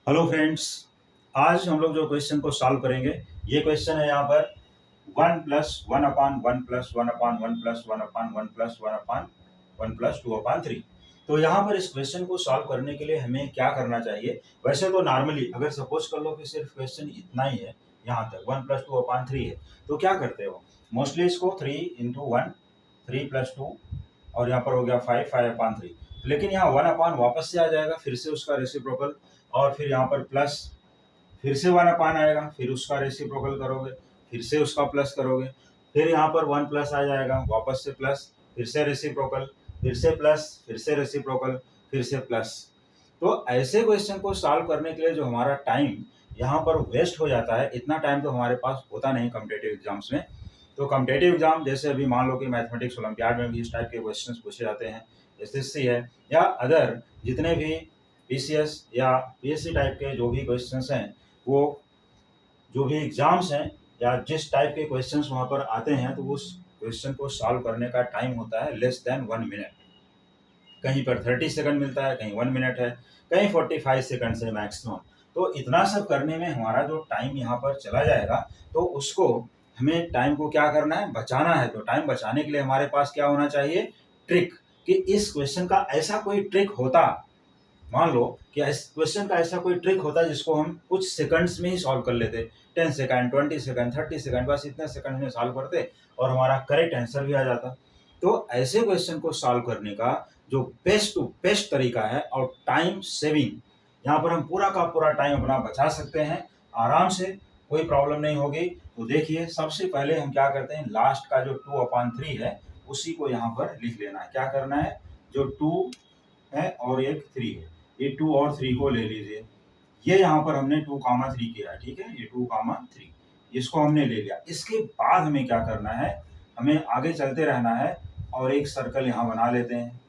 Hello friends. आज हम लोग जो क्वेश्चन को सॉल्व करेंगे, ये क्वेश्चन है यहाँ पर 1+1/1+1/1+1/1+1/1+2/3। तो यहाँ पर इस क्वेश्चन को सॉल्व करने के लिए हमें क्या करना चाहिए? वैसे तो नॉर्मली अगर सपोज कर लो कि सिर्फ क्वेश्चन इतना ही है, यहाँ तक 1+2/3 है, तो क्या करते हो? मोस्टली इसको 3 × 1, 3+2 और यहाँ पर हो गया 5/3। लेकिन यहाँ 1 वापस से आ जाएगा, फिर से उसका रेसिप्रोकल, और फिर यहाँ पर प्लस, फिर से 1 आएगा, फिर उसका रेसिप्रोकल करोगे, फिर से उसका प्लस करोगे, फिर यहाँ पर 1 प्लस आ जाएगा, वापस से प्लस, फिर से रेसिप्रोकल, फिर से प्लस, फिर से रेसिप्रोकल, फिर से प्लस। तो ऐसे क्वेश्चन को सॉल्व करने के लिए जो हमारा टाइम यहाँ पर वेस्ट हो जाता है, इतना टाइम तो हमारे पास होता नहीं कॉम्पिटिटिव एग्जाम्स में। तो कॉम्पिटिटिव एग्जाम जैसे अभी मान लो कि मैथमेटिक्स ओलंपियाड में भी इस टाइप के क्वेश्चंस पूछे जाते हैं, एसएससी है या अदर जितने भी पीसीएस या पीएससी टाइप के जो भी क्वेश्चंस हैं, वो जो भी एग्जाम्स हैं या जिस टाइप के क्वेश्चंस वहाँ पर आते हैं, तो उस क्वेश्चन को सॉल्व करने का टाइम होता है लेस देन 1 मिनट। कहीं पर 30 सेकंड मिलता है, कहीं 1 मिनट है, कहीं 45 सेकंड है मैक्सिमम। तो इतना सब करने में हमारा जो टाइम यहाँ पर चला जाएगा, तो उसको हमें टाइम को क्या करना है? बचाना है। तो टाइम बचाने के लिए हमारे पास क्या होना चाहिए? ट्रिक। कि इस क्वेश्चन का ऐसा कोई ट्रिक होता, मान लो कि इस क्वेश्चन का ऐसा कोई ट्रिक होता जिसको हम कुछ सेकंड्स में ही सॉल्व कर लेते, 10 सेकंड, 20 सेकंड, 30 सेकंड, बस इतने सेकंड में सॉल्व करते और हमारा करेक्ट आंसर भी आ जाता। तो ऐसे क्वेश्चन को सॉल्व करने का जो बेस्ट टू बेस्ट तरीका है और टाइम सेविंग, यहाँ पर हम पूरा का पूरा टाइम अपना बचा सकते हैं आराम से, कोई प्रॉब्लम नहीं होगी। तो देखिए, सबसे पहले हम क्या करते हैं, लास्ट का जो 2/3 है उसी को यहाँ पर लिख लेना है। क्या करना है? जो 2 है और एक 3 है, ये 2 और 3 को ले लीजिए। ये यहाँ पर हमने 2,3 किया है, ठीक है, ये 2,3 इसको हमने ले लिया। इसके बाद हमें क्या करना है? हमें आगे चलते रहना है और एक सर्कल यहाँ बना लेते हैं।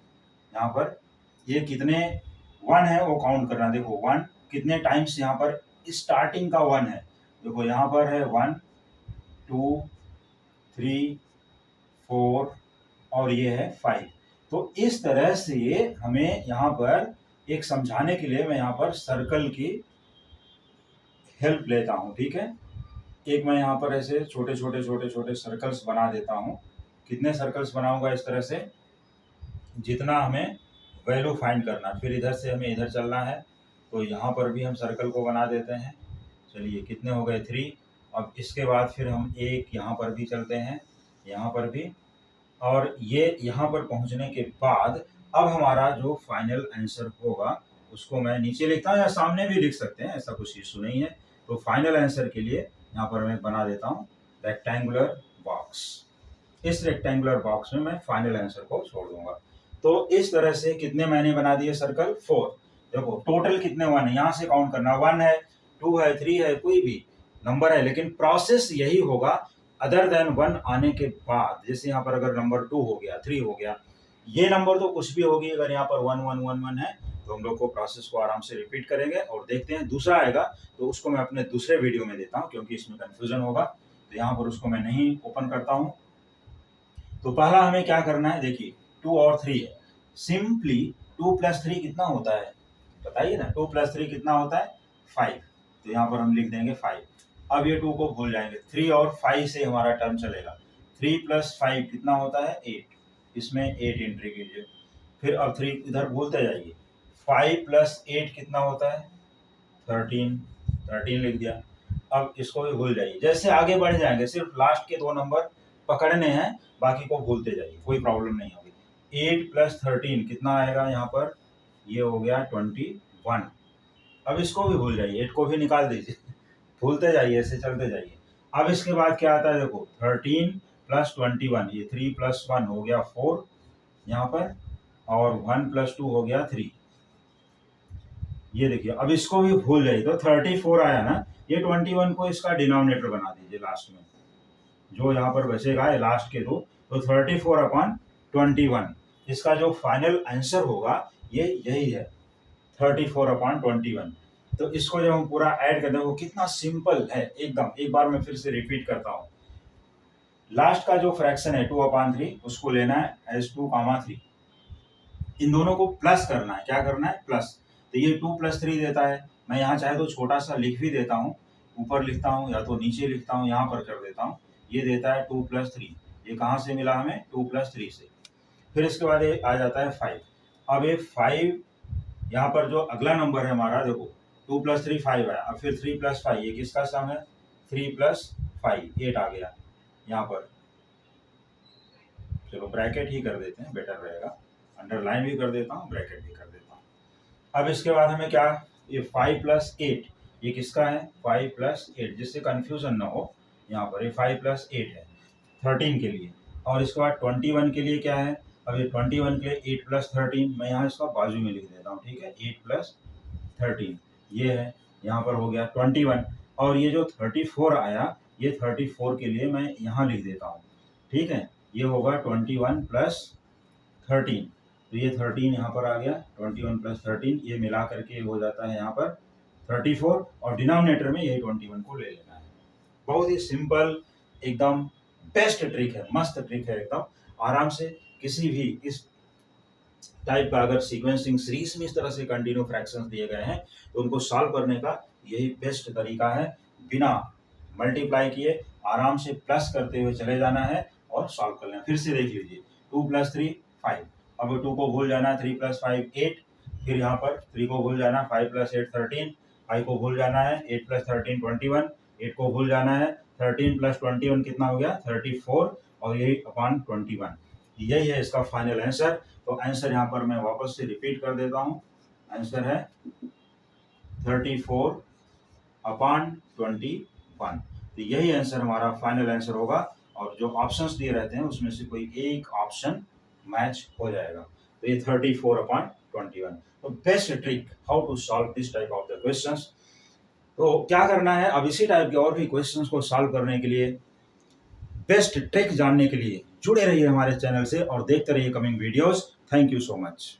यहाँ पर ये कितने 1 है वो काउंट करना। देखो 1 कितने टाइम्स यहाँ पर स्टार्टिंग का 1 है। देखो यहाँ पर है 1, 2, 3, 4 और ये है 5। तो इस तरह से हमें यहाँ पर एक समझाने के लिए मैं यहाँ पर सर्कल की हेल्प लेता हूँ, ठीक है। एक मैं यहाँ पर ऐसे छोटे छोटे छोटे छोटे सर्कल्स बना देता हूँ। कितने सर्कल्स बनाऊंगा इस तरह से? जितना हमें वैल्यू फाइंड करना, फिर इधर से हमें इधर चलना है, तो यहाँ पर भी हम सर्कल को बना देते हैं। चलिए, कितने हो गए? 3। अब इसके बाद फिर हम एक यहाँ पर भी चलते हैं, यहाँ पर भी, और ये यहाँ पर पहुँचने के बाद अब हमारा जो फाइनल आंसर होगा उसको मैं नीचे लिखता हूँ या सामने भी लिख सकते हैं, ऐसा कुछ इशू नहीं है। तो फाइनल आंसर के लिए यहाँ पर मैं बना देता हूँ रेक्टेंगुलर बॉक्स। इस रेक्टेंगुलर बॉक्स में मैं फाइनल आंसर को छोड़ दूंगा। तो इस तरह से कितने मैंने बना दिए सर्कल? 4। देखो टोटल कितने 1 है, यहाँ से काउंट करना। 1 है, 2 है, 3 है, कोई भी नंबर है, लेकिन प्रोसेस यही होगा अदर देन 1 आने के बाद। जैसे यहाँ पर अगर नंबर 2 हो गया, 3 हो गया, ये नंबर तो कुछ भी होगी, अगर यहाँ पर 1 1 1 1 है तो हम लोग को प्रोसेस को आराम से रिपीट करेंगे और देखते हैं दूसरा आएगा तो उसको मैं अपने दूसरे वीडियो में देता हूँ, क्योंकि इसमें कंफ्यूजन होगा। तो यहाँ पर उसको मैं नहीं ओपन करता हूँ। तो पहला हमें क्या करना है? देखिए 2 और 3 है, सिंपली 2 + 3 कितना होता है बताइए ना? 2 + 3 कितना होता है? 5। तो यहाँ पर हम लिख देंगे 5। अब ये 2 को भूल जाएंगे, 3 और 5 से हमारा टर्म चलेगा। 3 + 5 कितना होता है? 8। इसमें 8 एंट्री कीजिए। फिर अब 3 इधर भूलते जाइए। 5 + 8 कितना होता है? 13। 13 लिख दिया। अब इसको भी भूल जाइए। जैसे आगे बढ़ जाएंगे सिर्फ लास्ट के 2 नंबर पकड़ने हैं, बाकी को भूलते जाइए, कोई प्रॉब्लम नहीं होगी। 8 + 13 कितना आएगा यहाँ पर? ये हो गया 21। अब इसको भी भूल जाइए, 8 को भी निकाल दीजिए, भूलते जाइए, ऐसे चलते जाइए। अब इसके बाद क्या आता है? देखो 13 + 21, ये 3 + 1 हो गया 4 यहाँ पर, और 1 + 2 हो गया 3। ये देखिए, अब इसको भी भूल जाइए। तो 34 आया ना, ये 21 को इसका डिनोमिनेटर बना दीजिए लास्ट में, जो यहाँ पर बचेगा ये लास्ट के 2। तो 34/21 इसका जो फाइनल आंसर होगा ये यही है, 34/21। तो इसको जब हम पूरा ऐड करते हैं, वो कितना सिंपल है एकदम। एक बार मैं फिर से रिपीट करता हूँ। लास्ट का जो फ्रैक्शन है 2/3 उसको लेना है as 2, 3। इन दोनों को प्लस करना है। क्या करना है? प्लस। तो ये 2 + 3 देता है। मैं यहाँ चाहे तो छोटा सा लिख भी देता हूँ, ऊपर लिखता हूँ या तो नीचे लिखता हूँ, यहाँ पर कर देता हूँ। ये देता है 2 + 3। ये कहाँ से मिला हमें? 2 + 3 से। फिर इसके बाद ये आ जाता है 5। अब ये 5 यहाँ पर जो अगला नंबर है हमारा, देखो 2 + 3 5 आया। अब फिर 3 + 5 ये किसका सम है? 3 + 5 8 आ गया यहाँ पर। चलो ब्रैकेट ही कर देते हैं, बेटर रहेगा। अंडरलाइन भी कर देता हूँ, ब्रैकेट भी कर देता हूँ। अब इसके बाद हमें क्या, ये 5 + 8 ये किसका है? 5 + 8, जिससे कंफ्यूजन ना हो। यहाँ पर ये 5 + 8 है 13 के लिए। और इसके बाद 21 के लिए क्या है? अब ये 21 के लिए 8 + 13, मैं यहाँ इसका बाजू में लिख देता हूँ, ठीक है। 8 + 13 ये है, यहाँ पर हो गया 21। और ये जो 34 आया, ये 34 के लिए मैं यहाँ लिख देता हूँ, ठीक है। ये होगा 21 + 13, तो ये 13 यहाँ पर आ गया। 21 + 13 ये मिला करके हो जाता है यहाँ पर 34, और डिनोमिनेटर में यही 21 को ले लेना है। बहुत ही सिंपल, एकदम बेस्ट ट्रिक है, मस्त ट्रिक है एकदम। आराम से किसी भी इस टाइप का अगर सीक्वेंसिंग सीरीज में इस तरह से कंटिन्यू फ्रैक्शंस दिए गए हैं, तो उनको सॉल्व करने का यही बेस्ट तरीका है। बिना मल्टीप्लाई किए आराम से प्लस करते हुए चले जाना है और सॉल्व कर लेना। फिर से देख लीजिए, 2 + 3 5, अब 2 को भूल जाना है, 3 + 5 8, फिर यहाँ पर 3 को भूल जाना, 5 + 8 13, 5 को भूल जाना है, 8 + 13 21, 8 को भूल जाना है, 13 + 21 कितना हो गया? 34, और यही अपॉन 21। यही है इसका फाइनल आंसर। तो आंसर यहाँ पर मैं वापस से रिपीट कर देता हूँ। आंसर है 34/21। तो यही आंसर हमारा फाइनल आंसर होगा, और जो ऑप्शंस दिए रहते हैं उसमें से कोई एक ऑप्शन मैच हो जाएगा। तो ये 34/21। तो best trick how to solve this type of the questions. तो क्या करना है, अब इसी टाइप के और भी क्वेश्चंस को सॉल्व करने के लिए, बेस्ट ट्रिक जानने के लिए जुड़े रहिए हमारे चैनल से और देखते रहिए coming videos. Thank you so much.